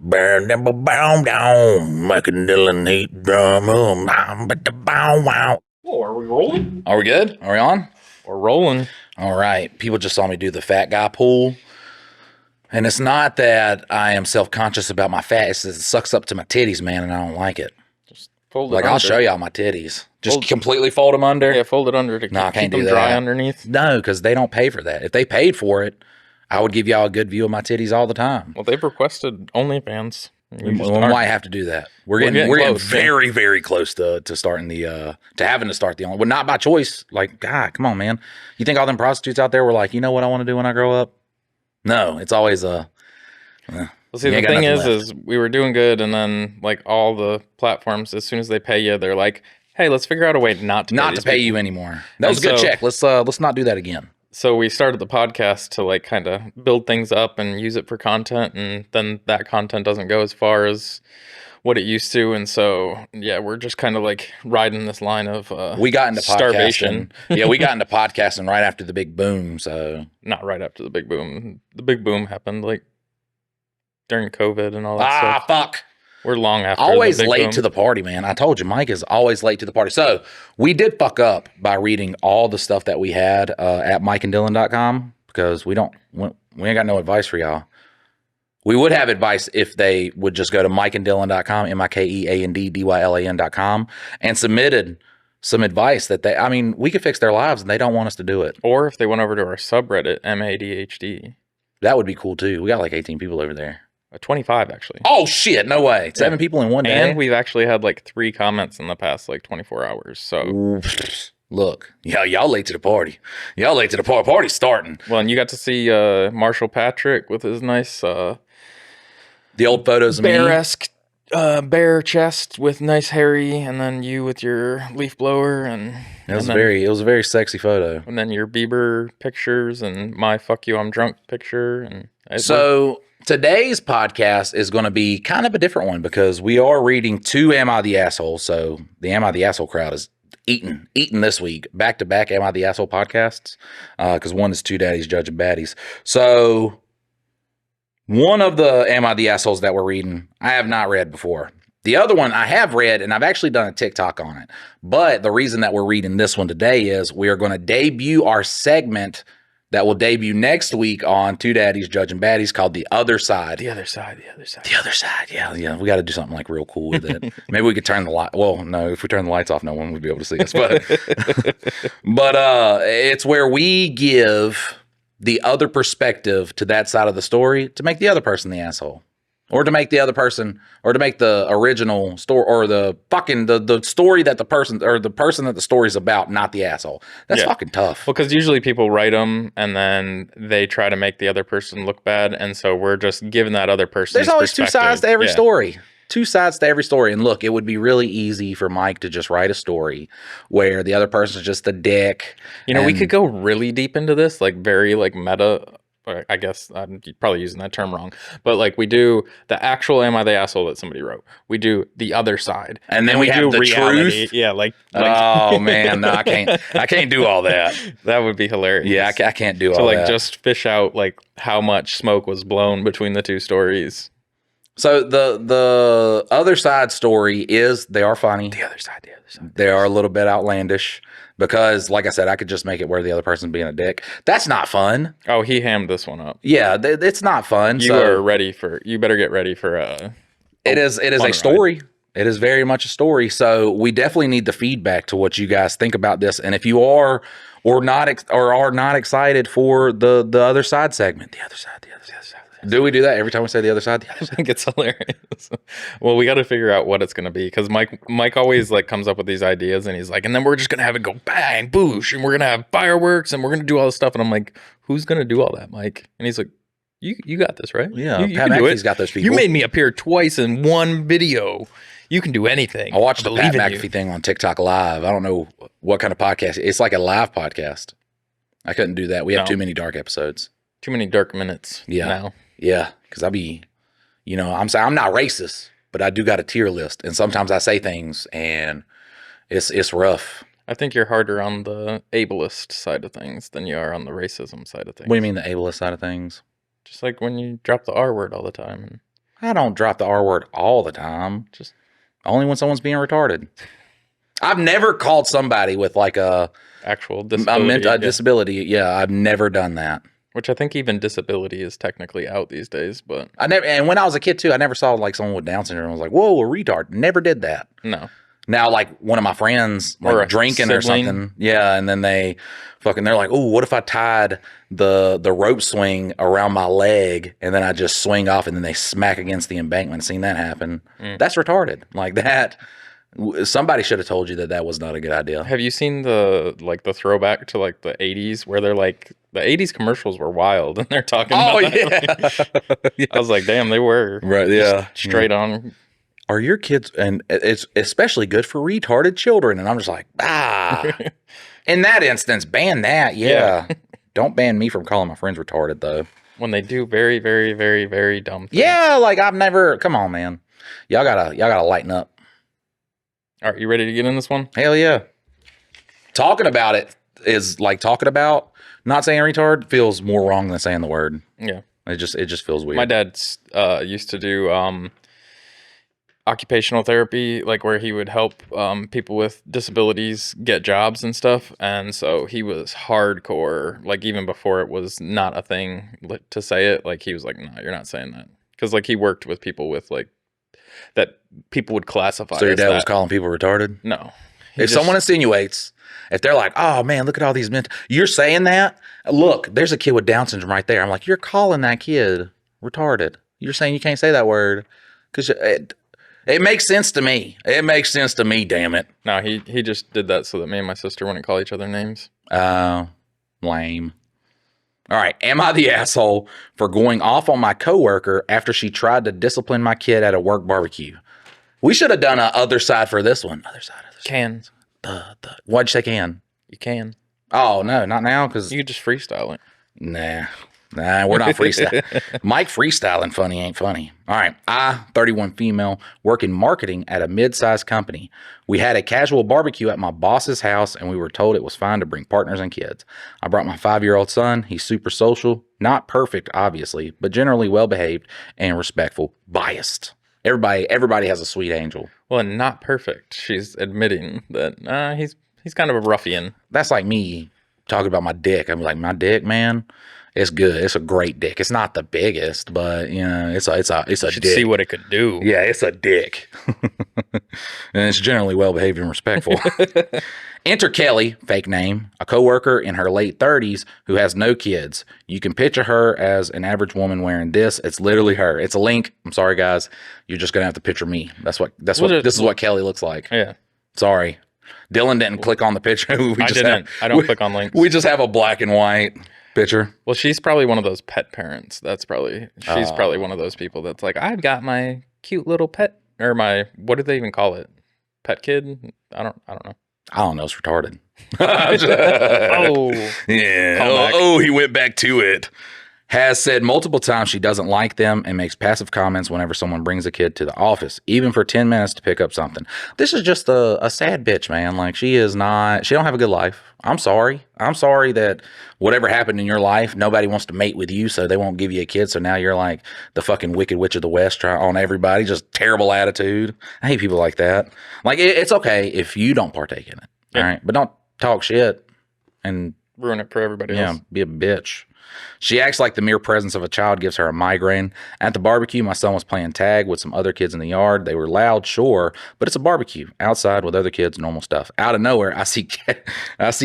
Burn them bow down, making Dylan heat drum, but the bow wow. Oh, are we rolling? Are we good? Are we on? We're rolling. All right. People just saw me do the fat guy pull. And it's not that I am self-conscious about my fat. It's that it sucks up to my titties, man, and I don't like it. Just fold it Like, under. I'll show y'all my titties. Just completely fold them under? Yeah, fold it under to No, I can't keep them do dry that. underneath. No, because they don't pay for that. If they paid for it, I would give y'all a good view of my titties all the time. Well, they've requested OnlyFans. We might have to do that. We're getting close, very, very close to starting to having to start the only. Well, not by choice. Like, God, come on, man. You think all them prostitutes out there were like, you know what I want to do when I grow up? No, it's always well, see, the thing is we were doing good, and then like all the platforms, as soon as they pay you, they're like, hey, let's figure out a way not to pay you anymore. That was a good check. Let's not do that again. So we started the podcast to like kind of build things up and use it for content, and then that content doesn't go as far as what it used to, and so yeah, we're just kind of like riding this line of we got into starvation. Yeah, we got into podcasting right after the big boom. So not right after the big boom. The big boom happened like during COVID and all that stuff. Fuck. We're long after. Always late to the party, man. I told you, Mike is always late to the party. So we did fuck up by reading all the stuff that we had at mikeanddylan.com because we ain't got no advice for y'all. We would have advice if they would just go to mikeanddylan.com, mikeanddylan.com, and submitted some advice that we could fix their lives and they don't want us to do it. Or if they went over to our subreddit, MADHD. That would be cool too. We got like 18 people over there. 25 actually. Oh shit, no way. 7 people in one day. And we've actually had like 3 comments in the past like 24 hours. So look, y'all late to the party. Y'all late to the party. Party's starting. Well, and you got to see Marshall Patrick with his nice the old photos of bear-esque bare chest with nice hairy, and then you with your leaf blower, and it was a very sexy photo. And then your Bieber pictures and my fuck you I'm drunk picture. And so today's podcast is going to be kind of a different one because we are reading 2 Am I the Asshole? So the Am I the Asshole crowd is eating this week, back-to-back Am I the Asshole podcasts, because one is Two Daddies Judging Baddies. So one of the Am I the Assholes that we're reading, I have not read before. The other one I have read, and I've actually done a TikTok on it. But the reason that we're reading this one today is we are going to debut our segment that will debut next week on Two Daddies Judging Baddies called The Other Side. The Other Side. Yeah. We got to do something like real cool with it. Maybe we could turn the light. Well, no, if we turn the lights off, no one would be able to see us. But, it's where we give the other perspective to that side of the story to make the other person the asshole. Or to make the other person, or to make the original story, or the story that the person, or the person that the story's about, not the asshole. That's fucking tough. Well, because usually people write them and then they try to make the other person look bad, and so we're just giving that other person. There's always 2 sides to every story. 2 sides to every story. And look, it would be really easy for Mike to just write a story where the other person's just a dick. You know, we could go really deep into this, like very like meta. I guess I'm probably using that term wrong, but like we do the actual Am I the Asshole that somebody wrote. We do The Other Side, and then we have the reality. Truth. Yeah, like oh man, no, I can't do all that. That would be hilarious. Yeah, I can't do all that. So like just fish out like how much smoke was blown between the 2 stories. So the Other Side story is they are funny. The Other Side. They are a little bit outlandish because, like I said, I could just make it where the other person's being a dick. That's not fun. Oh, he hammed this one up. Yeah, it's not fun. You better get ready for It is a story. Ride. It is very much a story. So we definitely need the feedback to what you guys think about this. And if you are not excited for the Other Side segment, the Other Side. Do we do that every time we say the other side? I think it's hilarious. Well, we got to figure out what it's going to be because Mike always like comes up with these ideas and he's like, and then we're just going to have it go bang, boosh, and we're going to have fireworks and we're going to do all this stuff. And I'm like, who's going to do all that, Mike? And he's like, you got this, right? Yeah, you can do it. Got those people. You made me appear twice in one video. You can do anything. I watched the Pat McAfee thing on TikTok live. I don't know what kind of podcast. It's like a live podcast. I couldn't do that. We have too many dark episodes. Too many dark minutes now. Yeah, because I'm not racist, but I do got a tier list, and sometimes I say things, and it's rough. I think you're harder on the ableist side of things than you are on the racism side of things. What do you mean the ableist side of things? Just like when you drop the R word all the time. I don't drop the R word all the time. Just Only when someone's being retarded. I've never called somebody with like actual disability. a disability. Yeah, I've never done that. Which I think even disability is technically out these days, but I never, and when I was a kid too, I never saw like someone with Down syndrome. I was like, whoa, a retard. Never did that. no. Now, like one of my friends, Or like a drinking or sibling. something, yeah, and then they're like, oh, what if I tied the rope swing around my leg and then I just swing off and then they smack against the embankment? Seen that happen? That's retarded. Like that. Somebody should have told you that was not a good idea. Have you seen the throwback to like the 80s where they're like the 80s commercials were wild and they're talking about that? Yeah. I was like, damn, they were. Right, yeah. Straight on. Are your kids, and it's especially good for retarded children? And I'm just like, in that instance, ban that. Yeah. Don't ban me from calling my friends retarded though. When they do very, very, very, very dumb things. Yeah, like I've never, come on, man. Y'all gotta lighten up. All right, you ready to get in this one? Hell yeah. Talking about it is like talking about not saying retard feels more wrong than saying the word. Yeah. It just feels weird. My dad used to do occupational therapy, like where he would help people with disabilities get jobs and stuff. And so he was hardcore, like even before it was not a thing to say it. Like he was like, no, you're not saying that. Because like he worked with people with like that people would classify. So your as dad that. was calling people retarded? No. If someone insinuates, if they're like, oh man, look at all these men, you're saying that? Look, there's a kid with Down syndrome right there. I'm like, you're calling that kid retarded. You're saying you can't say that word. Because it makes sense to me. It makes sense to me, damn it. No, he just did that so that me and my sister wouldn't call each other names. Lame. All right. Am I the asshole for going off on my coworker after she tried to discipline my kid at a work barbecue? We should have done a other side for this one. Other side. Can. Why'd you say can? You can. Oh, no, not now. Because You could just freestyle it. Nah, we're not freestyling. Mike freestyling funny ain't funny. All right. 31 female, work in marketing at a mid-sized company. We had a casual barbecue at my boss's house, and we were told it was fine to bring partners and kids. I brought my 5-year-old son. He's super social. Not perfect, obviously, but generally well-behaved and respectful. Biased. Everybody has a sweet angel. Well, not perfect. She's admitting that he's kind of a ruffian. That's like me talking about my dick. I'm like, my dick, man, it's good. It's a great dick. It's not the biggest, but you know, it's a You should dick. see what it could do. Yeah, it's a dick. And it's generally well behaved and respectful. Enter Kelly, fake name, a coworker in her late 30s who has no kids. You can picture her as an average woman wearing this. It's literally her. It's a link. I'm sorry, guys. You're just gonna have to picture me. This is what Kelly looks like. Yeah. Sorry. Dylan didn't click on the picture. I don't click on links. We just have a black and white picture. Well, she's probably one of those pet parents. She's probably one of those people that's like, I've got my cute little pet, or my, what do they even call it? Pet kid? I don't know. I don't know. It's retarded. Oh. Yeah. Oh, he went back to it. Has said multiple times she doesn't like them and makes passive comments whenever someone brings a kid to the office, even for 10 minutes to pick up something. This is just a sad bitch, man. Like she don't have a good life. I'm sorry. I'm sorry that whatever happened in your life, nobody wants to mate with you, so they won't give you a kid. So now you're like the fucking Wicked Witch of the West on everybody. Just terrible attitude. I hate people like that. Like it's okay if you don't partake in it. Yeah. All right. But don't talk shit and Ruin it for everybody else. be a bitch. She acts like the mere presence of a child gives her a migraine. At the barbecue, my son was playing tag with some other kids in the yard. They were loud, sure, but it's a barbecue outside with other kids, normal stuff. Out of nowhere, I see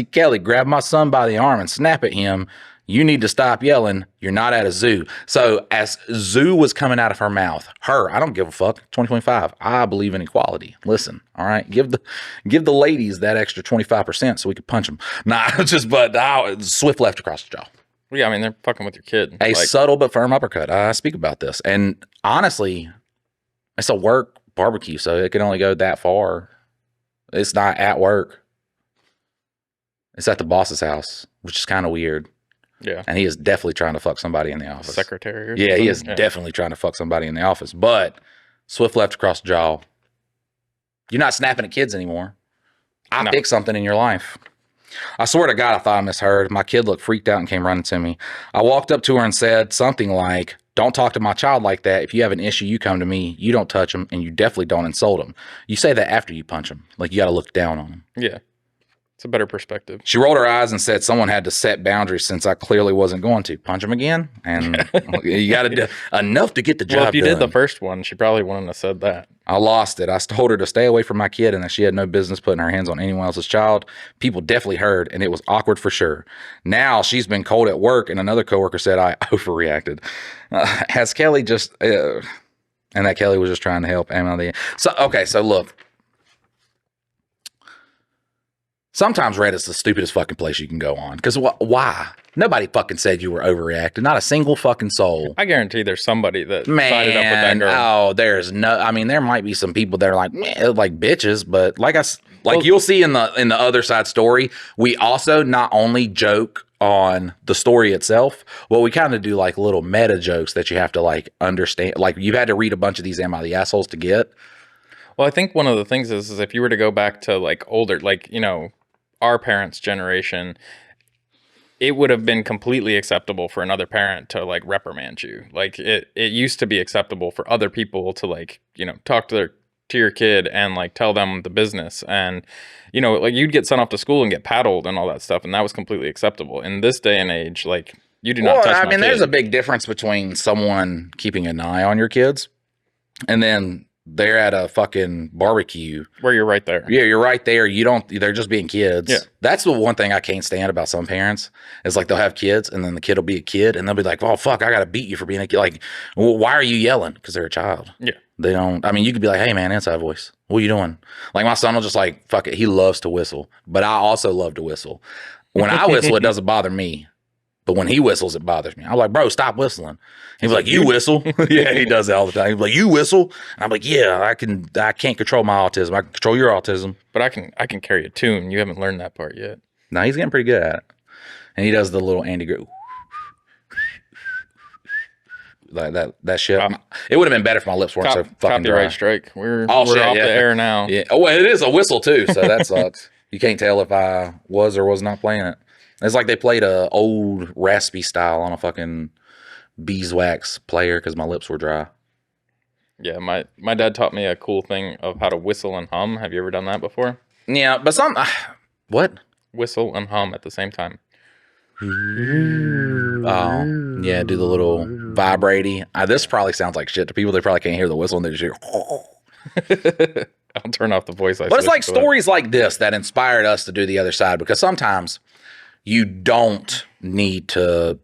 Kelly grab my son by the arm and snap at him. You need to stop yelling. You're not at a zoo. So as zoo was coming out of her mouth, I don't give a fuck. 2025. I believe in equality. Listen, all right. Give the ladies that extra 25% so we could punch them. Swift left across the jaw. Yeah, I mean, they're fucking with your kid. A subtle but firm uppercut. I speak about this. And honestly, it's a work barbecue, so it can only go that far. It's not at work. It's at the boss's house, which is kind of weird. Yeah. And he is definitely trying to fuck somebody in the office. Secretary or Yeah, something. he is definitely trying to fuck somebody in the office. But swift left across the jaw. You're not snapping at kids anymore. I fixed something in your life. I swear to God, I thought I misheard. My kid looked freaked out and came running to me. I walked up to her and said something like, don't talk to my child like that. If you have an issue, you come to me. You don't touch them, and you definitely don't insult them. You say that after you punch them. Like, you got to look down on them. Yeah. It's a better perspective. She rolled her eyes and said someone had to set boundaries since I clearly wasn't going to. Punch him again? And you got to do enough to get the job done. Well, if you did the first one, she probably wouldn't have said that. I lost it. I told her to stay away from my kid and that she had no business putting her hands on anyone else's child. People definitely heard, and it was awkward for sure. Now she's been cold at work, and another coworker said I overreacted. Has Kelly just... and that Kelly was just trying to help. So look. Sometimes Reddit's the stupidest fucking place you can go on. Because why? Nobody fucking said you were overreacting. Not a single fucking soul. I guarantee there's somebody that sided up with that girl. Oh, there's no... I mean, there might be some people that are like bitches, but you'll see in the other side story, we also not only joke on the story itself, well, we kind of do like little meta jokes that you have to like understand. Like, you had to read a bunch of these Am I the Assholes to get. Well, I think one of the things is if you were to go back to like older, like, you know, our parents' generation, it would have been completely acceptable for another parent to like reprimand you. Like, it used to be acceptable for other people to like, you know, talk to your kid and like tell them the business. And, you know, like, you'd get sent off to school and get paddled and all that stuff, and that was completely acceptable. In this day and age, like, you do not touch my kid. There's a big difference between someone keeping an eye on your kids and then they're at a fucking barbecue where you're right there. Yeah, you're right there. They're just being kids. Yeah. That's the one thing I can't stand about some parents is like they'll have kids and then the kid will be a kid and they'll be like, oh, fuck, I got to beat you for being a kid. Like, well, why are you yelling? Because they're a child. Yeah. They don't, I mean, you could be like, hey, man, inside voice. What are you doing? Like, my son will just like, fuck it. He loves to whistle, but I also love to whistle. When I whistle, it doesn't bother me. But when he whistles, it bothers me. I'm like, bro, stop whistling. He's like, you whistle? Yeah, he does that all the time. He's like, you whistle? And I'm like, yeah, I can't control my autism. I can control your autism. But I can carry a tune. You haven't learned that part yet. No, he's getting pretty good at it. And he does the little Andy go like that shit. It would have been better if my lips weren't so fucking dry. Copyright strike. We're off the air now. Yeah. Oh, well, it is a whistle too, so that sucks. You can't tell if I was or was not playing it. It's like they played a old raspy style on a fucking beeswax player because my lips were dry. Yeah, my dad taught me a cool thing of how to whistle and hum. Have you ever done that before? Yeah, but what? Whistle and hum at the same time. Oh, yeah, do the little vibrating. This probably sounds like shit to people. They probably can't hear the whistle and they just hear. I'll turn off the voice. But it's like stories like this that inspired us to do the other side, because sometimes you don't need to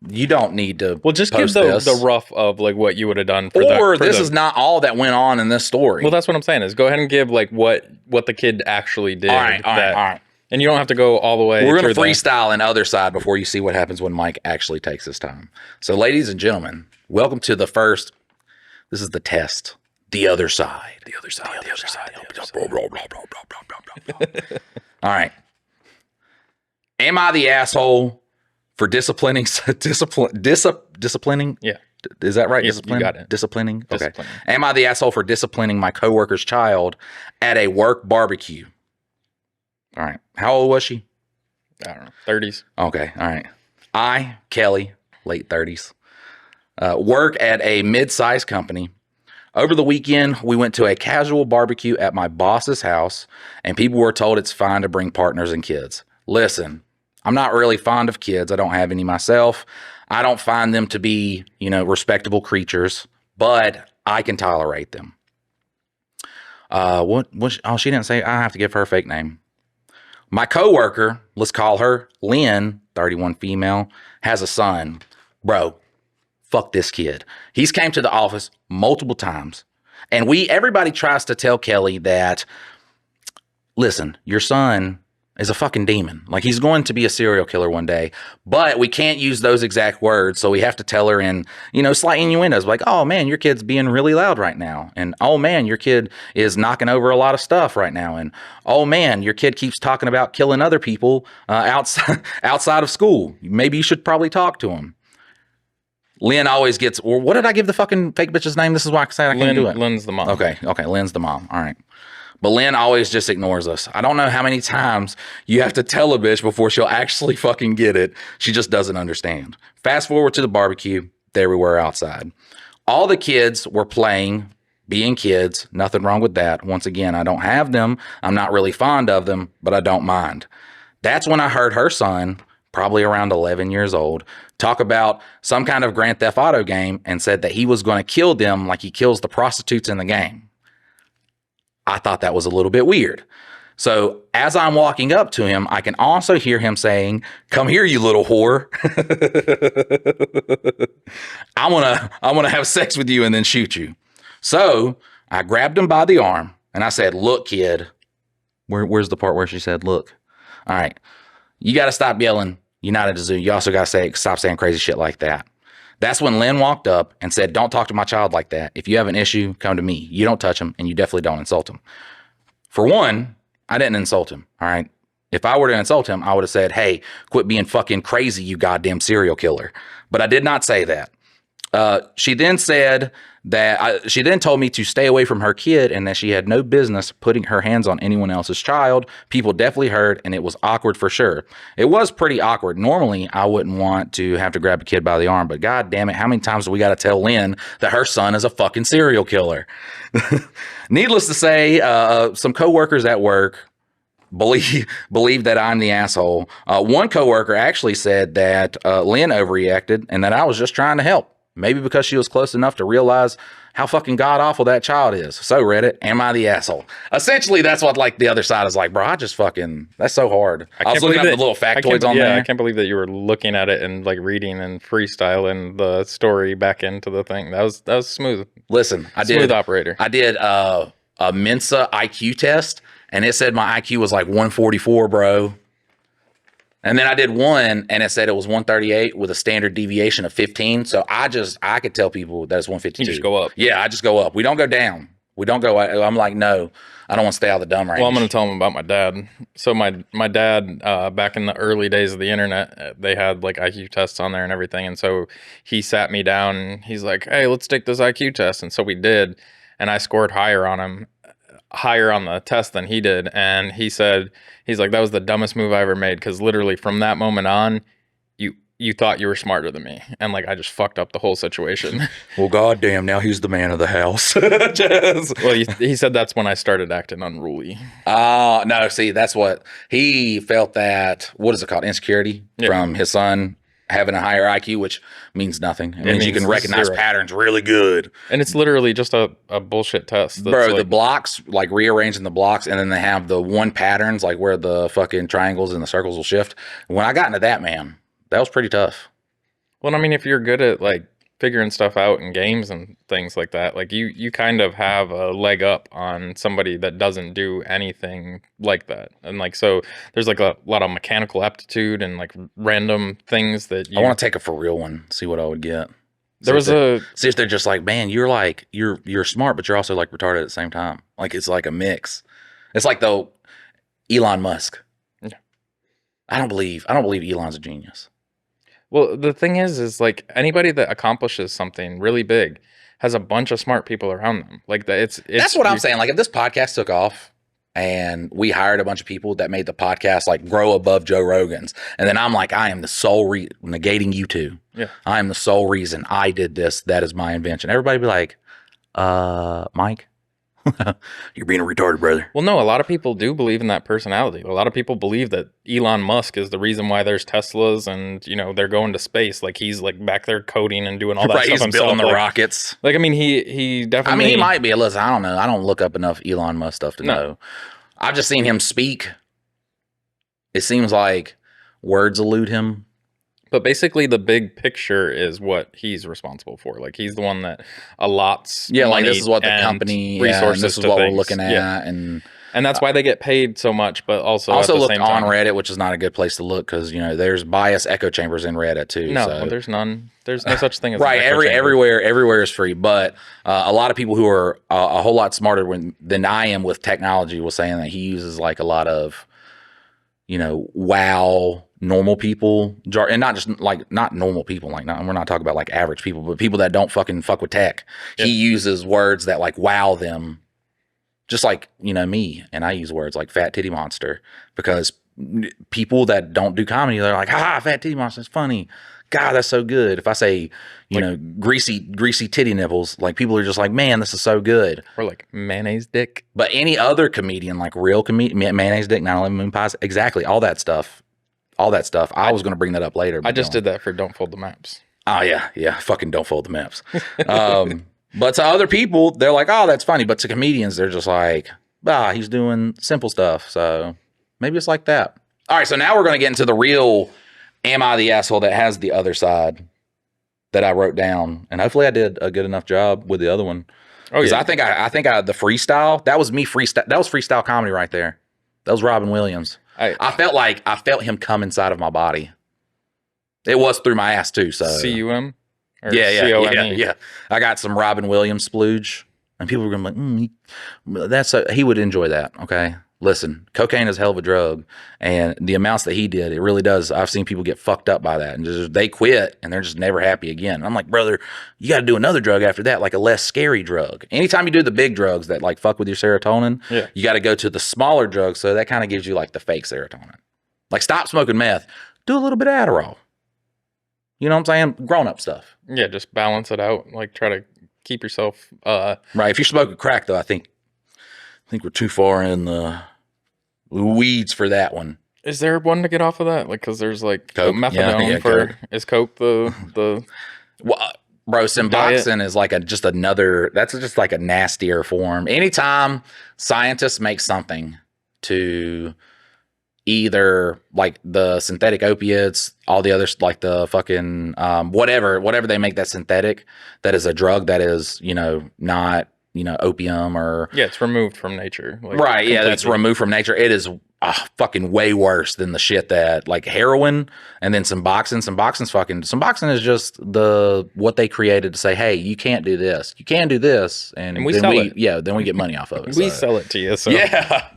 well, just give the rough of like what you would have done this is not all that went on in this story. Well, that's what I'm saying is go ahead and give like what the kid actually did. All right. And you don't have to go all the way. We're going to freestyle an other side before you see what happens when Mike actually takes his time. So, ladies and gentlemen, welcome to the first. This is the test. The other side. The other side. The other side. All right. Am I the asshole for disciplining? Disciplining? Yeah. Is that right? Yeah, Discipline? you got it. Disciplining? Okay. Disciplining. Am I the asshole for disciplining my coworker's child at a work barbecue? All right. How old was she? I don't know. 30s. Okay. All right. I, Kelly, late 30s, work at a mid-sized company. Over the weekend, we went to a casual barbecue at my boss's house, and people were told it's fine to bring partners and kids. Listen, I'm not really fond of kids. I don't have any myself. I don't find them to be, respectable creatures, but I can tolerate them. She didn't say. I have to give her a fake name. My coworker, let's call her Lynn, 31 female, has a son. Bro, fuck this kid. He's came to the office multiple times. And everybody tries to tell Kelly that, listen, your son is a fucking demon. Like, he's going to be a serial killer one day. But we can't use those exact words, so we have to tell her in, slight innuendos. Like, oh, man, your kid's being really loud right now. And, oh, man, your kid is knocking over a lot of stuff right now. And, oh, man, your kid keeps talking about killing other people outside of school. Maybe you should probably talk to him. Lynn always gets, or what did I give the fucking fake bitch's name? This is why I said I can't do it. Lynn's the mom. Okay, Lynn's the mom. All right. But Lynn always just ignores us. I don't know how many times you have to tell a bitch before she'll actually fucking get it. She just doesn't understand. Fast forward to the barbecue. There we were outside. All the kids were playing, being kids. Nothing wrong with that. Once again, I don't have them. I'm not really fond of them, but I don't mind. That's when I heard her son, probably around 11 years old, talk about some kind of Grand Theft Auto game and said that he was going to kill them like he kills the prostitutes in the game. I thought that was a little bit weird. So as I'm walking up to him, I can also hear him saying, "Come here, you little whore. I want to have sex with you and then shoot you." So I grabbed him by the arm and I said, "Look, kid." Where's the part where she said, "Look"? All right. You got to stop yelling. You're not at a zoo. You also got to stop saying crazy shit like that. That's when Lynn walked up and said, "Don't talk to my child like that. If you have an issue, come to me. You don't touch him and you definitely don't insult him." For one, I didn't insult him. All right. If I were to insult him, I would have said, "Hey, quit being fucking crazy, you goddamn serial killer." But I did not say that. She then said that she then told me to stay away from her kid and that she had no business putting her hands on anyone else's child. People definitely heard, and it was awkward for sure. It was pretty awkward. Normally, I wouldn't want to have to grab a kid by the arm, but god damn it, how many times do we got to tell Lynn that her son is a fucking serial killer? Needless to say, some coworkers at work believe that I'm the asshole. One coworker actually said that Lynn overreacted and that I was just trying to help. Maybe because she was close enough to realize how fucking god awful that child is. So Reddit, am I the asshole? Essentially, that's what like the other side is like, bro. I just fucking, that's so hard. I was looking at the little factoids on there. I can't believe that you were looking at it and like reading and freestyling the story back into the thing. That was smooth. Listen, Smooth operator. I did a Mensa IQ test, and it said my IQ was like 144, bro. And then I did one, and it said it was 138 with a standard deviation of 15. So I could tell people that it's 152. You just go up. Yeah, I just go up. We don't go down. We don't go. I'm like, no, I don't want to stay out of the dumb range. Well, I'm going to tell them about my dad. So my dad, back in the early days of the internet, they had like IQ tests on there and everything. And so he sat me down and he's like, "Hey, let's take this IQ test." And so we did, and I scored higher on the test than he did. And he's like, "That was the dumbest move I ever made." Cause literally from that moment on, you thought you were smarter than me. And like, I just fucked up the whole situation. Well, goddamn, now he's the man of the house. Well, he said that's when I started acting unruly. No, see, that's what he felt, that, what is it called? Insecurity from his son having a higher IQ, which means nothing. It means you can recognize patterns really good. And it's literally just a bullshit test. Bro, like, the blocks, like rearranging the blocks, and then they have the one patterns, like where the fucking triangles and the circles will shift. When I got into that, man, that was pretty tough. Well, I mean, if you're good at like figuring stuff out in games and things like that, like you kind of have a leg up on somebody that doesn't do anything like that. And like, so there's like a lot of mechanical aptitude and like random things that I want to take a for real one, see what I would get. See if they're just like, man, you're smart, but you're also like retarded at the same time. Like, it's like a mix. It's like the Elon Musk. Yeah. I don't believe Elon's a genius. Well, the thing is like anybody that accomplishes something really big has a bunch of smart people around them. Like that's what I'm saying. Like, if this podcast took off and we hired a bunch of people that made the podcast like grow above Joe Rogan's, and then I'm like, I am the sole negating you two. Yeah. I am the sole reason I did this. That is my invention. Everybody be like, Mike, you're being a retarded, brother. Well, no, a lot of people do believe in that personality. A lot of people believe that Elon Musk is the reason why there's Teslas and, they're going to space. Like, he's like back there coding and doing all that stuff he's himself. Building the rockets. Like, I mean, he definitely... he might be. Listen, I don't know. I don't look up enough Elon Musk stuff to know. I've just seen him speak. It seems like words elude him. But basically, the big picture is what he's responsible for. Like, he's the one that allots money, like, this is what the company, resources, this is what we're looking at, and that's why they get paid so much. But also looked on Reddit, which is not a good place to look because there's bias echo chambers in Reddit too. No, there's none. There's no such thing as right. Everywhere is free, but a lot of people who are a whole lot smarter than I am with technology was saying that he uses like a lot of, wow. Normal people, and not just like not normal people, like we're not talking about like average people, but people that don't fucking fuck with tech. Yeah. He uses words that like wow them, just like me, and I use words like fat titty monster because people that don't do comedy, they're like, "Ha, fat titty monster, it's funny." God, that's so good. If I say, you know, greasy titty nipples, like people are just like, man, this is so good. Or like mayonnaise dick. But any other comedian, like real comedian, mayonnaise dick, 9/11 moon pies, exactly, all that stuff. I was going to bring that up later. I just did that for Don't Fold the Maps. Oh yeah, fucking don't fold the maps. But to other people, they're like, oh, that's funny. But to comedians, they're just like, he's doing simple stuff. So maybe it's like that. All right, so now we're going to get into the real am I the asshole that has the other side that I wrote down. And hopefully I did a good enough job with the other one. Oh, yeah. I think the freestyle, that was me freestyle. That was freestyle comedy right there. That was Robin Williams. I felt him come inside of my body. It was through my ass too. So C-U-M? Yeah. I got some Robin Williams splooge, and people were going to be like, he would enjoy that. Okay. Listen, cocaine is a hell of a drug, and the amounts that he did, it really does. I've seen people get fucked up by that, and they quit, and they're just never happy again. And I'm like, brother, you got to do another drug after that, like a less scary drug. Anytime you do the big drugs that like fuck with your serotonin, you got to go to the smaller drugs, so that kind of gives you like the fake serotonin. Like stop smoking meth, do a little bit of Adderall. You know what I'm saying? Grown up stuff. Yeah, just balance it out. Like try to keep yourself right. If you're smoking crack, though, I think we're too far in the weeds for that one. Is there one to get off of that? Like, because there's like Coke. methadone for Coke. Is Coke the well, bro, Suboxone is like that's just like a nastier form. Anytime scientists make something to either like the synthetic opiates, all the others, like the fucking whatever they make that synthetic, that is a drug that is, not, opium or it's removed from nature. Like, right. Completely. Yeah, that's removed from nature. It is fucking way worse than the shit that like heroin and then Suboxone. Suboxone is just what they created to say, hey, you can't do this. You can do this. And we sell it. Yeah, then we get money off of it. We sell it to you. So. Yeah.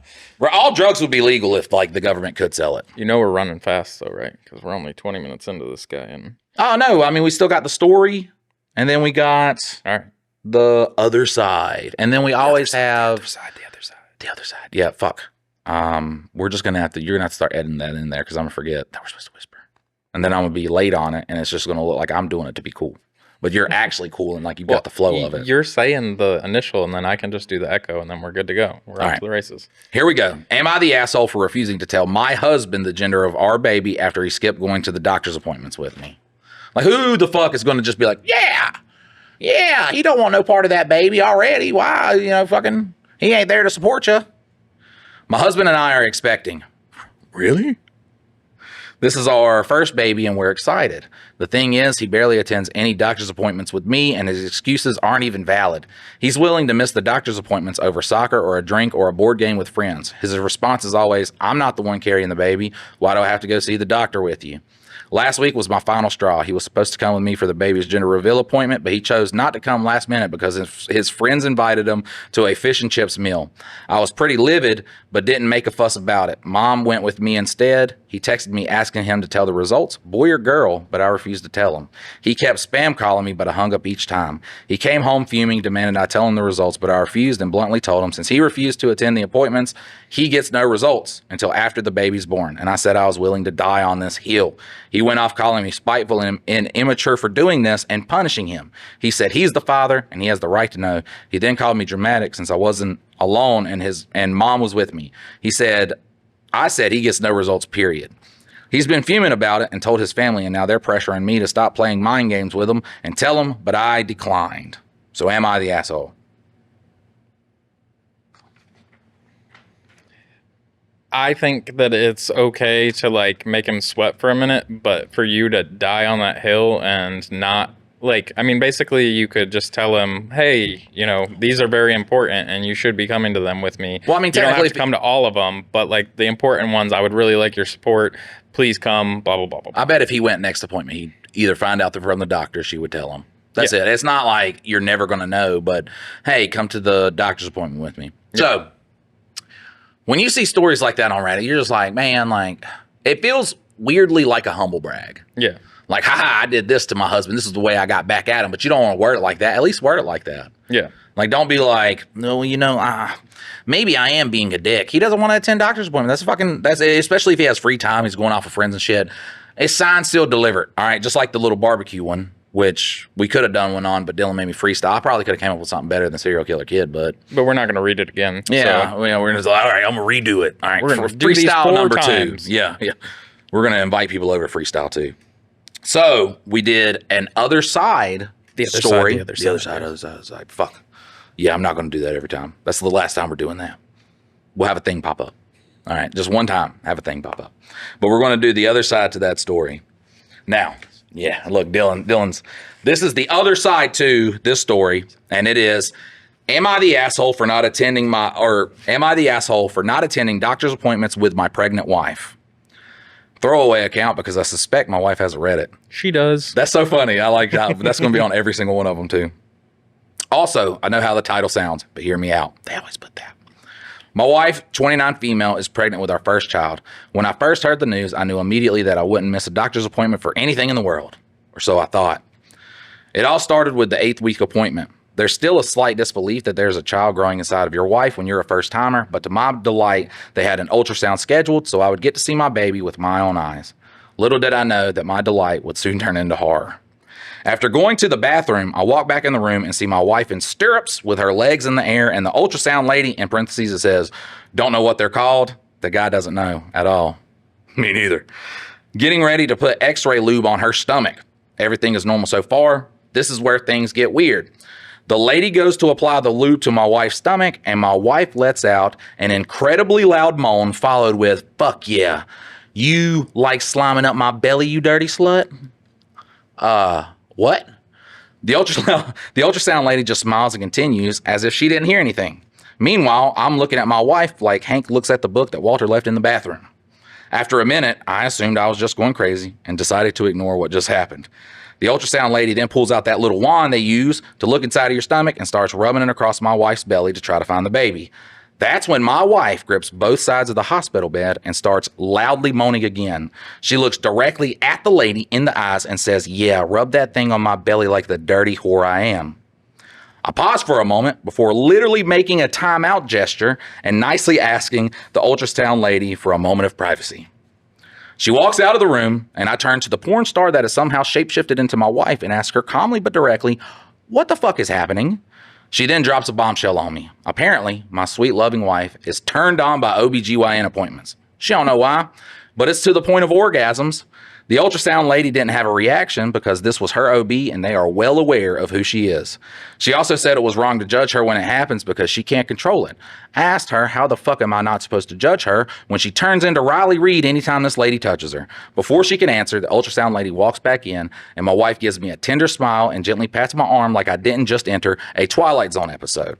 All drugs would be legal if like the government could sell it. We're running fast though, right? Because we're only 20 minutes into this guy. And oh no, I mean we still got the story, and then we got the other side, and then we always have the other side. Yeah, fuck. We're just gonna you're gonna have to start editing that in there because I'm gonna forget that we're supposed to whisper, and then I'm gonna be late on it, and it's just gonna look like I'm doing it to be cool. But you're actually cool and like you've got the flow of it. You're saying the initial and then I can just do the echo and then we're good to go. We're off to the races. Here we go. Am I the asshole for refusing to tell my husband the gender of our baby after he skipped going to the doctor's appointments with me? Like who the fuck is going to just be like, yeah, he don't want no part of that baby already. Why, fucking, he ain't there to support you. My husband and I are expecting. Really? This is our first baby and we're excited. The thing is, he barely attends any doctor's appointments with me and his excuses aren't even valid. He's willing to miss the doctor's appointments over soccer or a drink or a board game with friends. His response is always, I'm not the one carrying the baby. Why do I have to go see the doctor with you? Last week was my final straw. He was supposed to come with me for the baby's gender reveal appointment, but he chose not to come last minute because his friends invited him to a fish and chips meal. I was pretty livid, but didn't make a fuss about it. Mom went with me instead. He texted me asking him to tell the results, boy or girl, but I refused to tell him. He kept spam calling me, but I hung up each time. He came home fuming, demanded I tell him the results, but I refused and bluntly told him since he refused to attend the appointments, he gets no results until after the baby's born. And I said I was willing to die on this hill. He went off calling me spiteful and immature for doing this and punishing him. He said he's the father and he has the right to know. He then called me dramatic since I wasn't alone and mom was with me. I said he gets no results, period. He's been fuming about it and told his family, and now they're pressuring me to stop playing mind games with him and tell him, but I declined. So am I the asshole? I think that it's okay to like make him sweat for a minute, but for you to die on that hill and not basically you could just tell him, hey, these are very important and you should be coming to them with me. Well, I mean, you don't have to come to all of them, but like the important ones, I would really like your support. Please come, blah, blah, blah, blah. I bet if he went next appointment, he'd either find out from the doctor, she would tell him. That's it. It's not like you're never going to know, but hey, come to the doctor's appointment with me. Yeah. So when you see stories like that on Reddit, you're just like, man, like it feels weirdly like a humble brag. Yeah. Like, haha, I did this to my husband. This is the way I got back at him. But you don't want to word it like that. At least word it like that. Yeah. Like, don't be like, no, maybe I am being a dick. He doesn't want to attend doctor's appointment. That's especially if he has free time. He's going off with friends and shit. It's signed, sealed, delivered. All right, just like the little barbecue one, which we could have done one on, but Dylan made me freestyle. I probably could have came up with something better than Serial Killer Kid, but we're not going to read it again. yeah, so. we're gonna all right. I'm gonna redo it. All right, We're gonna do these freestyle 4 number times. 2. Yeah, we're gonna invite people over to freestyle too. So we did an other side story. The other side. Fuck. Yeah, I'm not gonna do that every time. That's the last time we're doing that. We'll have a thing pop up. All right, just one time, have a thing pop up. But we're going to do the other side to that story. Now, yeah, look, Dylan's, this is the other side to this story, and it is, am I the asshole for not attending doctor's appointments with my pregnant wife? Throwaway account because I suspect my wife hasn't read it. She does. That's so funny. I like that. That's going to be on every single one of them, too. Also, I know how the title sounds, but hear me out. They always put that. My wife, 29 female, is pregnant with our first child. When I first heard the news, I knew immediately that I wouldn't miss a doctor's appointment for anything in the world, or so I thought. It all started with the 8th week appointment. There's still a slight disbelief that there's a child growing inside of your wife when you're a first timer, but to my delight, they had an ultrasound scheduled so I would get to see my baby with my own eyes. Little did I know that my delight would soon turn into horror. After going to the bathroom, I walk back in the room and see my wife in stirrups with her legs in the air and the ultrasound lady, in parentheses it says, don't know what they're called. The guy doesn't know at all. Me neither. Getting ready to put x-ray lube on her stomach. Everything is normal so far. This is where things get weird. The lady goes to apply the lube to my wife's stomach and my wife lets out an incredibly loud moan followed with, fuck yeah. You like sliming up my belly, you dirty slut? What? The ultrasound lady just smiles and continues as if she didn't hear anything. Meanwhile, I'm looking at my wife like Hank looks at the book that Walter left in the bathroom. After a minute, I assumed I was just going crazy and decided to ignore what just happened. The ultrasound lady then pulls out that little wand they use to look inside of your stomach and starts rubbing it across my wife's belly to try to find the baby. That's when my wife grips both sides of the hospital bed and starts loudly moaning again. She looks directly at the lady in the eyes and says, yeah, rub that thing on my belly like the dirty whore I am. I pause for a moment before literally making a timeout gesture and nicely asking the ultrasound lady for a moment of privacy. She walks out of the room and I turn to the porn star that has somehow shapeshifted into my wife and ask her calmly but directly, what the fuck is happening? She then drops a bombshell on me. Apparently, my sweet loving wife is turned on by OBGYN appointments. She don't know why, but it's to the point of orgasms. The ultrasound lady didn't have a reaction because this was her OB and they are well aware of who she is. She also said it was wrong to judge her when it happens because she can't control it. I asked her how the fuck am I not supposed to judge her when she turns into Riley Reid anytime this lady touches her. Before she can answer, the ultrasound lady walks back in and my wife gives me a tender smile and gently pats my arm like I didn't just enter a Twilight Zone episode.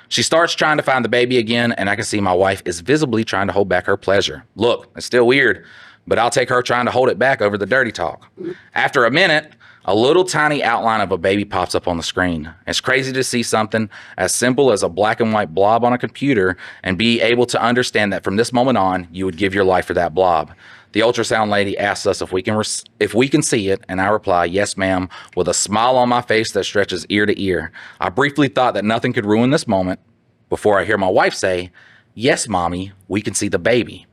She starts trying to find the baby again and I can see my wife is visibly trying to hold back her pleasure. Look, it's still weird, but I'll take her trying to hold it back over the dirty talk. After a minute, a little tiny outline of a baby pops up on the screen. It's crazy to see something as simple as a black and white blob on a computer and be able to understand that from this moment on, you would give your life for that blob. The ultrasound lady asks us if we can see it, and I reply, yes, ma'am, with a smile on my face that stretches ear to ear. I briefly thought that nothing could ruin this moment before I hear my wife say, yes, mommy, we can see the baby.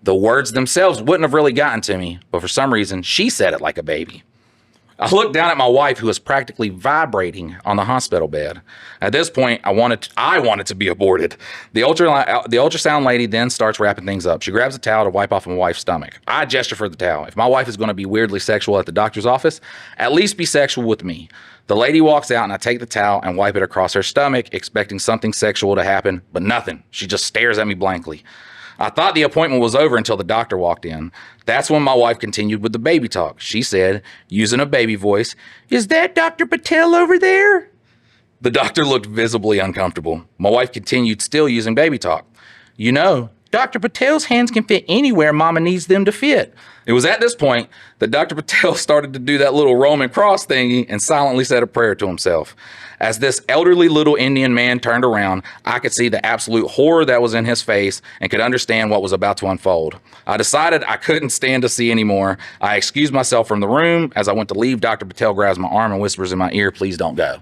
The words themselves wouldn't have really gotten to me, but for some reason, she said it like a baby. I looked down at my wife, who was practically vibrating on the hospital bed. At this point, I wanted to be aborted. The ultrasound lady then starts wrapping things up. She grabs a towel to wipe off my wife's stomach. I gesture for the towel. If my wife is going to be weirdly sexual at the doctor's office, at least be sexual with me. The lady walks out and I take the towel and wipe it across her stomach, expecting something sexual to happen, but nothing. She just stares at me blankly. I thought the appointment was over until the doctor walked in. That's when my wife continued with the baby talk. She said, using a baby voice, is that Dr. Patel over there? The doctor looked visibly uncomfortable. My wife continued still using baby talk. You know, Dr. Patel's hands can fit anywhere Mama needs them to fit. It was at this point that Dr. Patel started to do that little Roman cross thingy and silently said a prayer to himself. As this elderly little Indian man turned around, I could see the absolute horror that was in his face and could understand what was about to unfold. I decided I couldn't stand to see anymore. I excused myself from the room. As I went to leave, Dr. Patel grabs my arm and whispers in my ear, please don't go.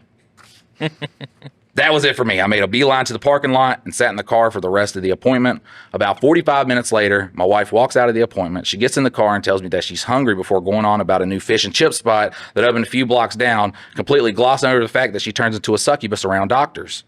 That was it for me. I made a beeline to the parking lot and sat in the car for the rest of the appointment. About 45 minutes later, my wife walks out of the appointment. She gets in the car and tells me that she's hungry before going on about a new fish and chip spot that opened a few blocks down, completely glossing over the fact that she turns into a succubus around doctors.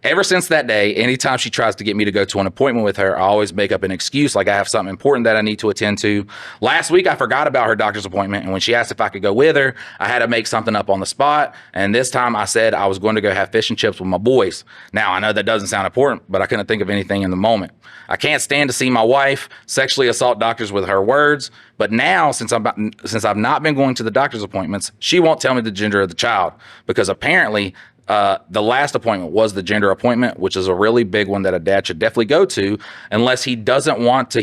Ever since that day, anytime she tries to get me to go to an appointment with her, I always make up an excuse like I have something important that I need to attend to. Last week, I forgot about her doctor's appointment, and when she asked if I could go with her, I had to make something up on the spot, and this time I said I was going to go have fish and chips with my boys. Now, I know that doesn't sound important, but I couldn't think of anything in the moment. I can't stand to see my wife sexually assault doctors with her words, but now, since I've not been going to the doctor's appointments, she won't tell me the gender of the child, because apparently the last appointment was the gender appointment, which is a really big one that a dad should definitely go to unless he doesn't want to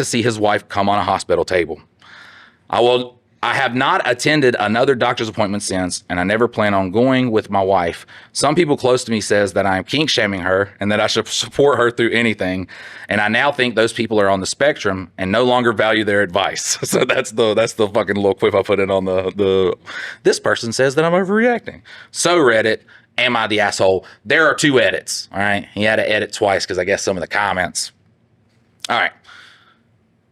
see his wife come on a hospital table. I have not attended another doctor's appointment since, and I never plan on going with my wife. Some people close to me says that I am kink shaming her and that I should support her through anything. And I now think those people are on the spectrum and no longer value their advice. So that's the fucking little quip I put in on this person says that I'm overreacting. So Reddit, am I the asshole? There are 2 edits. All right. He had to edit twice because I guess some of the comments. All right.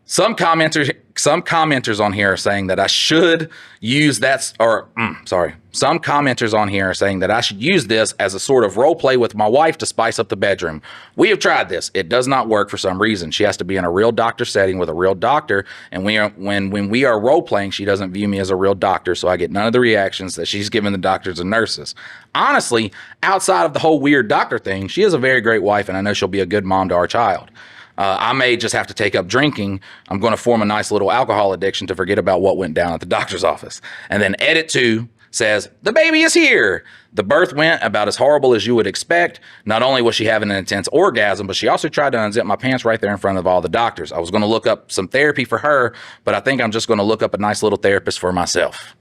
Some commenters on here are saying that I should use some commenters on here are saying that I should use this as a sort of role play with my wife to spice up the bedroom. We have tried this. It does not work for some reason. She has to be in a real doctor setting with a real doctor, and when we are role playing, she doesn't view me as a real doctor, so I get none of the reactions that she's given the doctors and nurses. Honestly, outside of the whole weird doctor thing, she is a very great wife, and I know she'll be a good mom to our child. I may just have to take up drinking. I'm going to form a nice little alcohol addiction to forget about what went down at the doctor's office. And then edit 2 says, the baby is here. The birth went about as horrible as you would expect. Not only was she having an intense orgasm, but she also tried to unzip my pants right there in front of all the doctors. I was going to look up some therapy for her, but I think I'm just going to look up a nice little therapist for myself.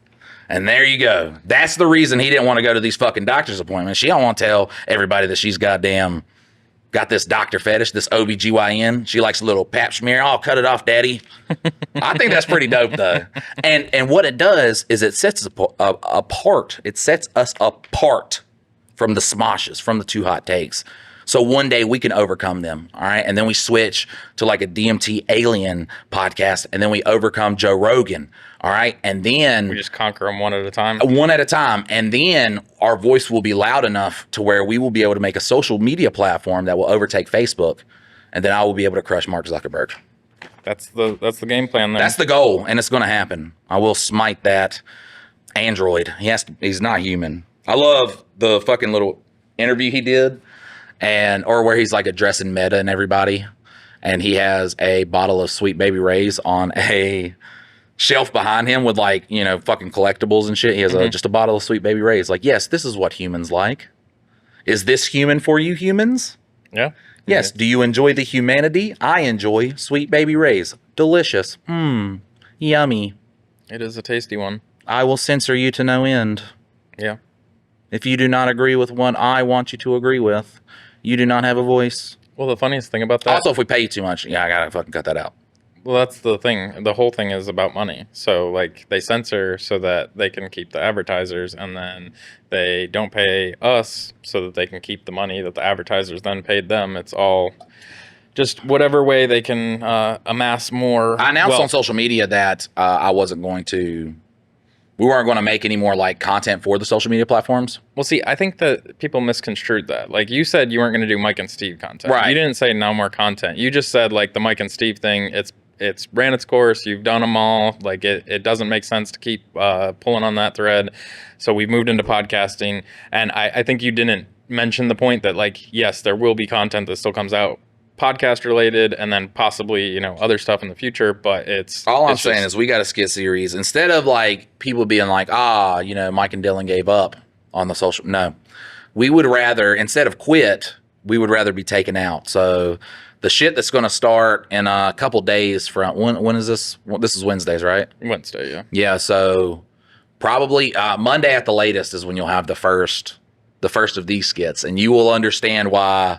And there you go. That's the reason he didn't want to go to these fucking doctor's appointments. She don't want to tell everybody that she's got this doctor fetish, this OBGYN. She likes a little pap smear. Oh, cut it off, daddy. I think that's pretty dope, though. And what it does is it sets us apart. It sets us apart from the smoshes, from the too hot takes. So one day we can overcome them, all right? And then we switch to like a DMT alien podcast, and then we overcome Joe Rogan, all right? And then we just conquer them one at a time. One at a time. And then our voice will be loud enough to where we will be able to make a social media platform that will overtake Facebook. And then I will be able to crush Mark Zuckerberg. That's the game plan there. That's the goal, and it's going to happen. I will smite that android. He's not human. I love the fucking little interview he did, or where he's like addressing Meta and everybody, and he has a bottle of Sweet Baby Ray's on a shelf behind him with like, fucking collectibles and shit. He has just a bottle of Sweet Baby Ray's. Like, yes, this is what humans like. Is this human for you humans? Yeah. Yes. Do you enjoy the humanity? I enjoy Sweet Baby Ray's. Delicious. Yummy. It is a tasty one. I will censor you to no end. Yeah. If you do not agree with what I want you to agree with, you do not have a voice. Well, the funniest thing about that... Also, if we pay you too much, I gotta fucking cut that out. Well, that's the thing. The whole thing is about money. So, like, they censor so that they can keep the advertisers, and then they don't pay us so that they can keep the money that the advertisers then paid them. It's all just whatever way they can amass more. I announced on social media that we weren't going to make any more like content for the social media platforms. Well, see, I think that people misconstrued that. Like, you said you weren't going to do Mike and Steve content. Right. You didn't say no more content. You just said, like, the Mike and Steve thing, it's ran its course. You've done them all. Like, it doesn't make sense to keep pulling on that thread. So we've moved into podcasting. And I think you didn't mention the point that, like, yes, there will be content that still comes out podcast related, and then possibly, other stuff in the future, but I'm saying is we got a skit series. Instead of like people being like, Mike and Dylan gave up on the social. No, we would rather, instead of quit, we would rather be taken out. So the shit that's going to start in a couple days from when is this? This is Wednesdays, right? Wednesday, yeah. Yeah. So probably Monday at the latest is when you'll have the first of these skits, and you will understand why.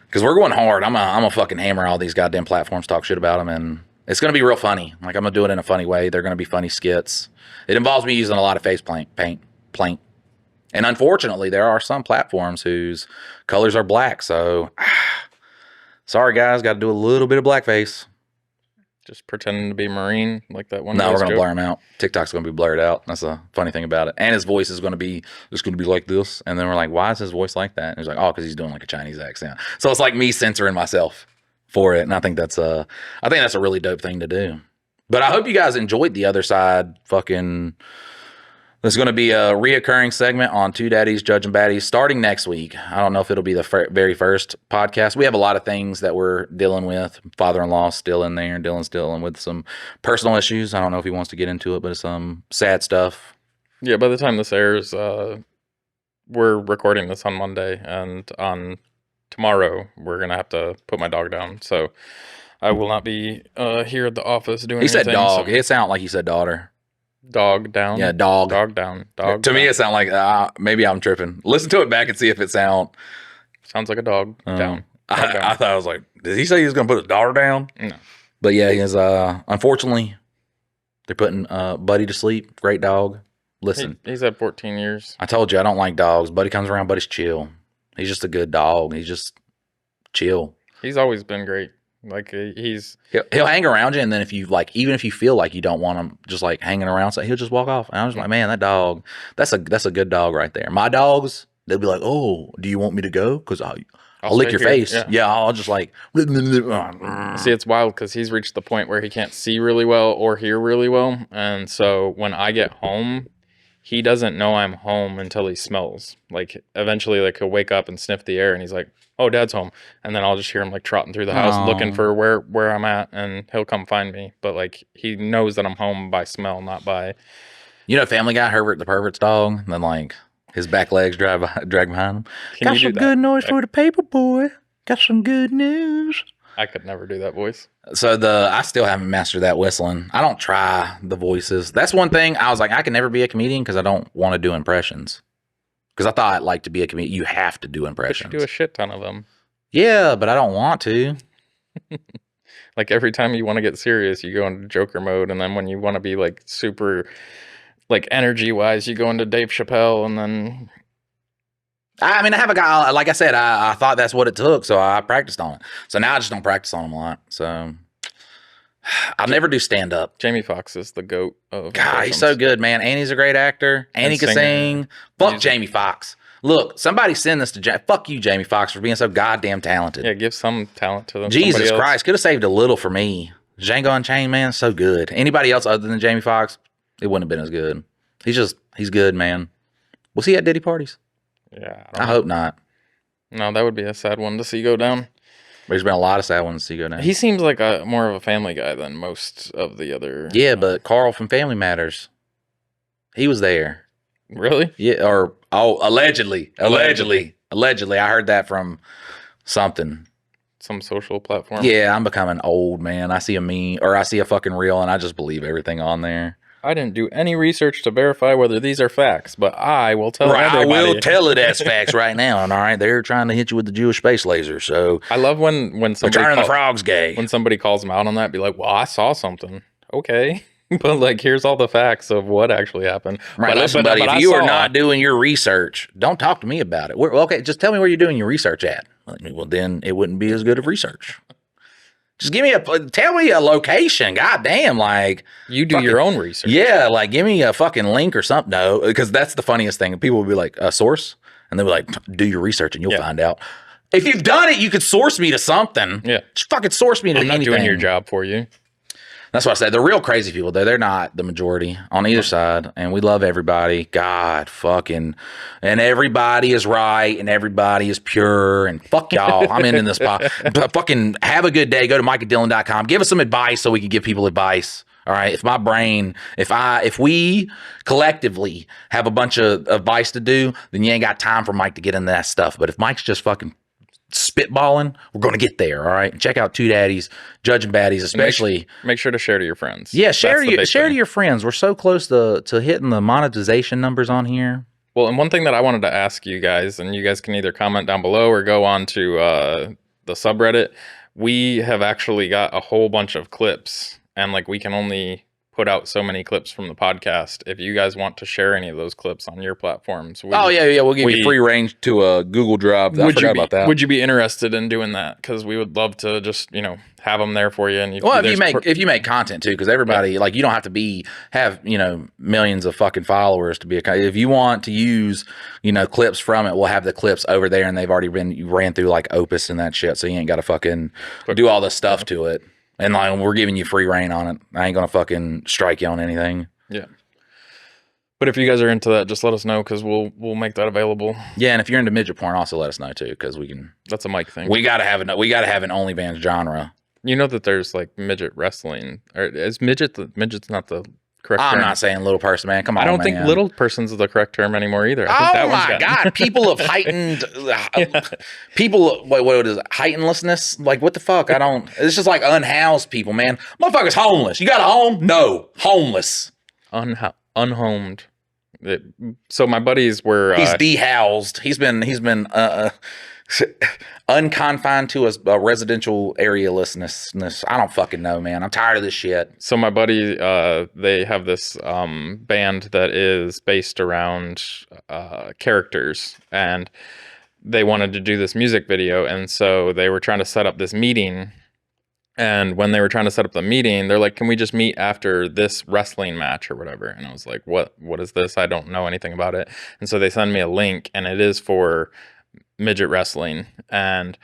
Because we're going hard. I'm a fucking hammer all these goddamn platforms, talk shit about them, and it's going to be real funny. Like, I'm going to do it in a funny way. They're going to be funny skits. It involves me using a lot of face paint. And unfortunately, there are some platforms whose colors are black. So, sorry guys, got to do a little bit of blackface. Just pretending to be Marine, like that one. No, we're gonna joke. blur him out. TikTok's gonna be blurred out. That's the funny thing about it. And his voice is gonna be like this. And then we're like, why is his voice like that? And he's like, oh, because he's doing like a Chinese accent. So it's like me censoring myself for it. And I think that's a really dope thing to do. But I hope you guys enjoyed the other side. There's going to be a reoccurring segment on Two Daddies Judging Baddies starting next week. I don't know if it'll be the very first podcast. We have a lot of things that we're dealing with. Father-in-law still in there. Dylan's dealing with some personal issues. I don't know if he wants to get into it, but it's some sad stuff. Yeah, by the time this airs, we're recording this on Monday, and on tomorrow we're going to have to put my dog down. So I will not be here at the office doing anything. He said dog. It sounded like he said daughter. Dog down. Yeah, dog. Dog down. Dog. To me, it sounded like maybe I'm tripping. Listen to it back and see if it sounds like a dog down. I thought I was like, did he say he was going to put his daughter down? No. But yeah, he is. Unfortunately, they're putting Buddy to sleep. Great dog. Listen, he's had 14 years. I told you I don't like dogs. Buddy comes around, Buddy's chill. He's just a good dog. He's just chill. He's always been great. Like he'll hang around you, and then if you like, even if you feel like you don't want him, just like hanging around, so he'll just walk off. And I was like, man, that dog, that's a good dog right there. My dogs, they'll be like, oh, do you want me to go? Because I'll lick your face. Yeah, I'll just like. See, it's wild because he's reached the point where he can't see really well or hear really well, and so when I get home, he doesn't know I'm home until he smells. Like eventually, like he'll wake up and sniff the air, and he's like, oh, Dad's home. And then I'll just hear him like trotting through the house looking for where I'm at, and he'll come find me. But like he knows that I'm home by smell, not by. You know, Family Guy, Herbert the Pervert's dog, and then like his back legs drag behind him. Got some good noise for the paper boy. Got some good news. I could never do that voice. So I still haven't mastered that whistling. I don't try the voices. That's one thing I was like, I can never be a comedian because I don't want to do impressions. Because I thought, like, to be a comedian, you have to do impressions. But you do a shit ton of them. Yeah, but I don't want to. Like, every time you want to get serious, you go into Joker mode. And then when you want to be, like, super, like, energy-wise, you go into Dave Chappelle. And then... I mean, I have a guy, like I said, I thought that's what it took. So I practiced on it. So now I just don't practice on them a lot. So... I'll never do stand up. Jamie Foxx is the GOAT of God, he's so good, man. And he's a great actor. And he can sing. Fuck Jamie Foxx. Look, somebody send this to fuck you, Jamie Foxx, for being so goddamn talented. Yeah, give some talent to them. Jesus Christ, could have saved a little for me. Django Unchained, man, so good. Anybody else other than Jamie Foxx, it wouldn't have been as good. He's good, man. Was he at Diddy parties? Yeah. I hope not. No, that would be a sad one to see go down. But there's been a lot of sad ones to see go down. He seems like more of a family guy than most of the other. Yeah, but Carl from Family Matters, he was there. Really? Yeah, or allegedly. I heard that from something. Some social platform. Yeah, I'm becoming old, man. I see a meme or I see a fucking reel and I just believe everything on there. I didn't do any research to verify whether these are facts, but I will tell everybody. I will tell it as facts right now. And all right, they're trying to hit you with the Jewish space laser. So I love when somebody turning the frogs gay. When somebody calls them out on that, be like, "Well, I saw something." Okay, but like, here's all the facts of what actually happened. Right, listen, buddy. If you are not doing your research, don't talk to me about it. Okay, just tell me where you're doing your research at. Well, then it wouldn't be as good of research. Just tell me a location. God damn, like you do your own research. Yeah, like give me a fucking link or something. No, because that's the funniest thing. People will be like, a source, and they'll be like, do your research and you'll find out. If you've done it, you could source me to something. Yeah, just fucking source me to anything. I'm not doing your job for you. That's what I said. The real crazy people, they're not the majority on either side. And we love everybody. God, fucking. And everybody is right. And everybody is pure. And fuck y'all. I'm in this spot. Fucking have a good day. Go to mikeanddillon.com. Give us some advice so we can give people advice. All right. If we collectively have a bunch of advice to do, then you ain't got time for Mike to get into that stuff. But if Mike's just fucking spitballing, we're going to get there. All right. Check out Two Daddies Judging Baddies, especially. Make sure to share to your friends. Yeah, share to your friends. We're so close to hitting the monetization numbers on here. Well, and one thing that I wanted to ask you guys, and you guys can either comment down below or go on to the subreddit. We have actually got a whole bunch of clips, and like we can only put out so many clips from the podcast. If you guys want to share any of those clips on your platforms, We'll give you free range to a Google Drive. I forgot about that. Would you be interested in doing that? Because we would love to just have them there for you. And if you make content too, because everybody like you don't have to have millions of fucking followers to be if you want to use clips from it, we'll have the clips over there, and they've already been ran through like Opus and that shit, so you ain't got to fucking do all the stuff to it. And like we're giving you free reign on it. I ain't gonna fucking strike you on anything. Yeah. But if you guys are into that, just let us know because we'll make that available. Yeah, and if you're into midget porn, also let us know too because we can. That's a Mike thing. We gotta have an OnlyFans genre. You know that there's like midget wrestling. Or is midget's not the correct term? I'm not saying little person, man. Come on, I don't think little person's the correct term anymore either. Oh my God. People of heightened, people, what is it? Heightenedness? Like, what the fuck? It's just like unhoused people, man. Motherfucker's homeless. You got a home? No. Homeless. Unhomed. So my buddies were. He's dehoused. He's been unconfined to a residential arealessness. I don't fucking know, man. I'm tired of this shit. So my buddy, they have this band that is based around characters, and they wanted to do this music video, and so they were trying to set up this meeting. And when they were trying to set up the meeting, they're like, "Can we just meet after this wrestling match or whatever?" And I was like, "What is this? I don't know anything about it." And so they send me a link, and it is for midget wrestling. And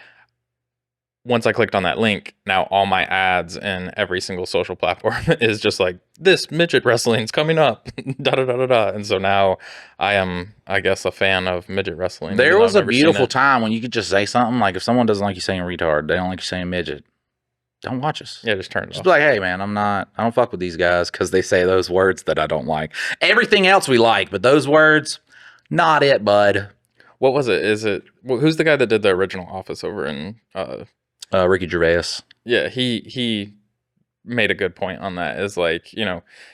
once I clicked on that link, now all my ads in every single social platform is just like, this midget wrestling is coming up. Da da da da da. And so now I am, I guess, a fan of midget wrestling. There was a beautiful time when you could just say something like, if someone doesn't like you saying retard, they don't like you saying midget, don't watch us. Yeah, just turn it off. Just be like, hey man, I don't fuck with these guys because they say those words that I don't like. Everything else we like, but those words, not it, bud. What was it? Who's the guy that did the original Office over in Ricky Gervais? Yeah, he made a good point on that. Is like,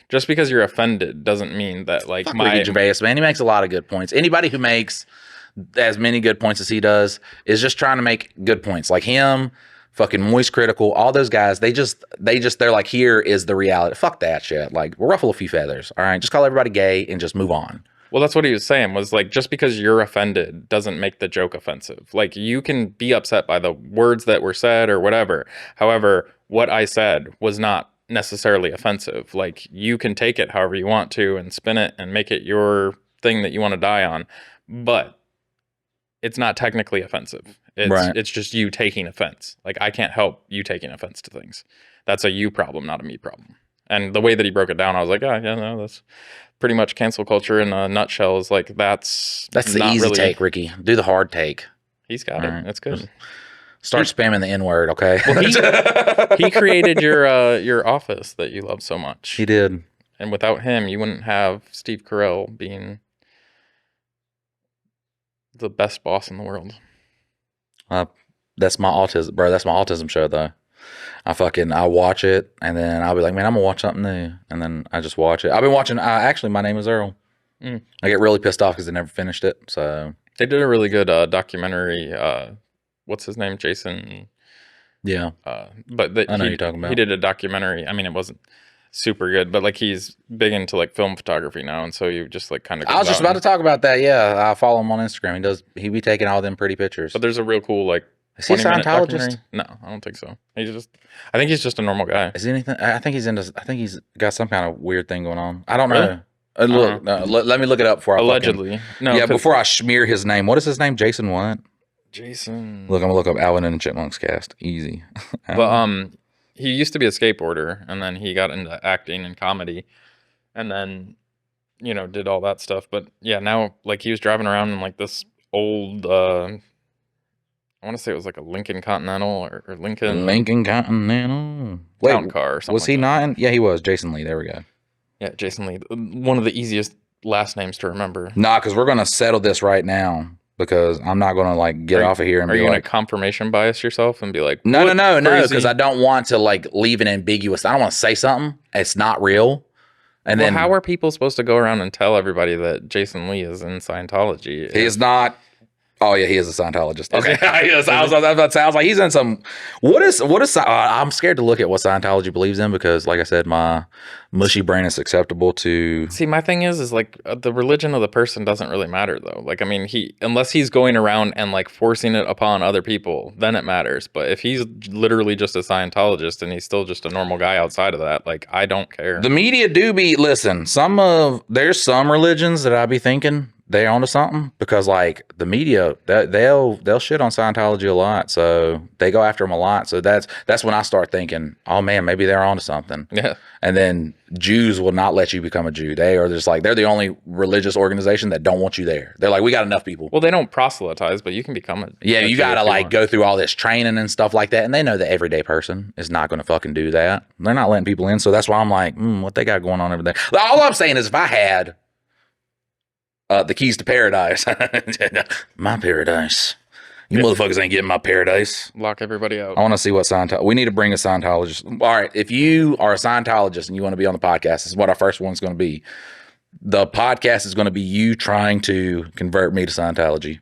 just because you're offended doesn't mean that like Ricky Gervais, man, he makes a lot of good points. Anybody who makes as many good points as he does is just trying to make good points. Like him, fucking Moist Critical, all those guys, they're like, here is the reality. Fuck that shit. Like, we'll ruffle a few feathers. All right, just call everybody gay and just move on. Well, that's what he was saying, was like, just because you're offended doesn't make the joke offensive. Like, you can be upset by the words that were said or whatever. However, what I said was not necessarily offensive. Like, you can take it however you want to and spin it and make it your thing that you want to die on. But it's not technically offensive. It's just you taking offense. Like, I can't help you taking offense to things. That's a you problem, not a me problem. And the way that he broke it down, I was like, oh, yeah, no, that's pretty much cancel culture in a nutshell. Is like, that's the easy take, Ricky. Do the hard take. He's got it. Right. That's good. Start spamming the N-word, okay? Well, he created your office that you love so much. He did. And without him, you wouldn't have Steve Carell being the best boss in the world. That's my autism, bro. That's my autism show, though. I watch it, and then I'll be like, man, I'm gonna watch something new, and then I just watch it. I've been watching. Actually, My Name Is Earl. I get really pissed off because they never finished it. So they did a really good documentary. What's his name? Jason. Yeah. But I know you're talking about. He did a documentary. I mean, it wasn't super good, but like he's big into like film photography now, and so you just like kind of. I was just about to talk about that. Yeah, I follow him on Instagram. He be taking all them pretty pictures. But there's a real cool like. Is he a Scientologist? No, I don't think so. I think he's just a normal guy. Is he anything? I think he's got some kind of weird thing going on. I don't know. Look, let me look it up before I allegedly. Before I smear his name. What is his name? Jason what? Jason. Look, I'm gonna look up Alvin and the Chipmunks cast. Easy. But he used to be a skateboarder, and then he got into acting and comedy, and then did all that stuff. But yeah, now like he was driving around in like this old. I want to say it was like a Lincoln Continental or Lincoln Continental town car or something. Was he not? Yeah, he was. Jason Lee. There we go. Yeah, Jason Lee. One of the easiest last names to remember. Nah, because we're gonna settle this right now because I'm not gonna like get off of here and be like. Are you gonna confirmation bias yourself and be like? No, because I don't want to like leave it ambiguous. I don't want to say something. It's not real. And then how are people supposed to go around and tell everybody that Jason Lee is in Scientology? He is not. Oh yeah, he is a Scientologist. Okay, yes, I was about to say, I was like, he's in some. What is? I'm scared to look at what Scientology believes in because, like I said, my mushy brain is susceptible to. See, my thing is like the religion of the person doesn't really matter though. Like, I mean, unless he's going around and like forcing it upon other people, then it matters. But if he's literally just a Scientologist and he's still just a normal guy outside of that, like, I don't care. The media do be listen. There's some religions that I be thinking they onto something because like the media they'll shit on Scientology a lot, so they go after them a lot. So that's when I start thinking, oh man, maybe they're onto something. Yeah. And then Jews will not let you become a Jew. They are just like they're the only religious organization that don't want you there. They're like, we got enough people. Well, they don't proselytize, but you can become a you Jew gotta if you like want. go through all this training and stuff like that. And they know the everyday person is not gonna fucking do that. They're not letting people in. So that's why I'm like, what they got going on over there. All I'm saying is if I had the keys to paradise, my paradise. You motherfuckers ain't getting my paradise. Lock everybody out. I want to see what Scientologist. We need to bring a Scientologist. All right, if you are a Scientologist and you want to be on the podcast, this is what our first one's going to be. The podcast is going to be you trying to convert me to Scientology.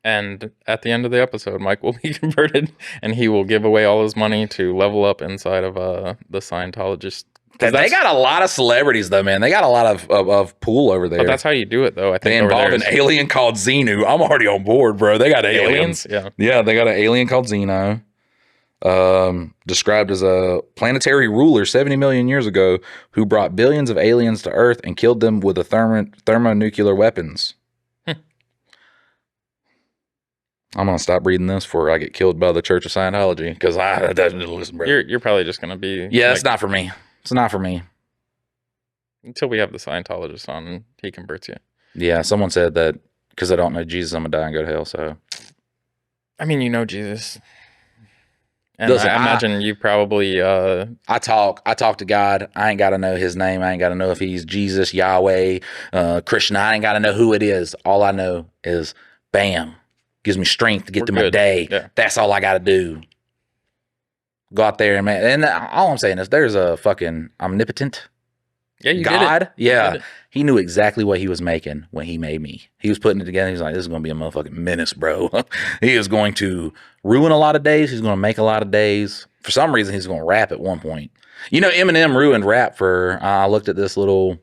And at the end of the episode, Mike will be converted, and he will give away all his money to level up inside of the Scientologist. They got a lot of celebrities, though, man. They got a lot of pool over there. But that's how you do it, though. I think they involve an alien called Xenu. I'm already on board, bro. They got aliens. Yeah, they got an alien called Xeno. Described as a planetary ruler 70 million years ago who brought billions of aliens to Earth and killed them with the thermonuclear weapons. I'm gonna stop reading this before I get killed by the Church of Scientology because I doesn't listen, bro. You're probably just gonna be it's not for me. It's not for me. Until we have the Scientologist on and he converts you. Yeah, someone said that because I don't know Jesus, I'm gonna die and go to hell. So, I mean, you know Jesus, and listen, I imagine you probably. I talk to God. I ain't got to know His name. I ain't got to know if He's Jesus, Yahweh, Krishna. I ain't got to know who it is. All I know is, bam, gives me strength to get through my day. Yeah. That's all I got to do. Go out there, man. And all I'm saying is there's a fucking omnipotent God. Did it. Yeah. He knew exactly what he was making when he made me. He was putting it together. He's like, this is going to be a motherfucking menace, bro. He is going to ruin a lot of days. He's going to make a lot of days. For some reason, he's going to rap at one point. You know, Eminem ruined rap for, I looked at this little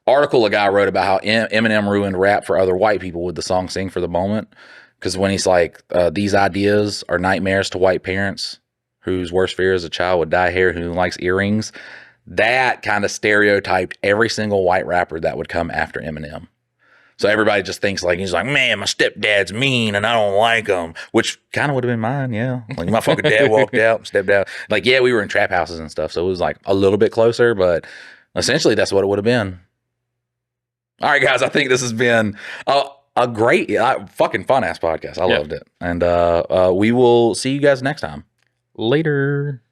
article a guy wrote about how Eminem ruined rap for other white people with the song Sing for the Moment. Because when he's like, these ideas are nightmares to white parents whose worst fear is a child with dye hair who likes earrings. That kind of stereotyped every single white rapper that would come after Eminem. So everybody just thinks like, he's like, man, my stepdad's mean and I don't like him, which kind of would have been mine. Yeah. Like my fucking dad walked out, stepped out. Like, yeah, we were in trap houses and stuff. So it was like a little bit closer, but essentially that's what it would have been. All right, guys, I think this has been a great, fucking fun ass podcast. I loved it. And we will see you guys next time. Later.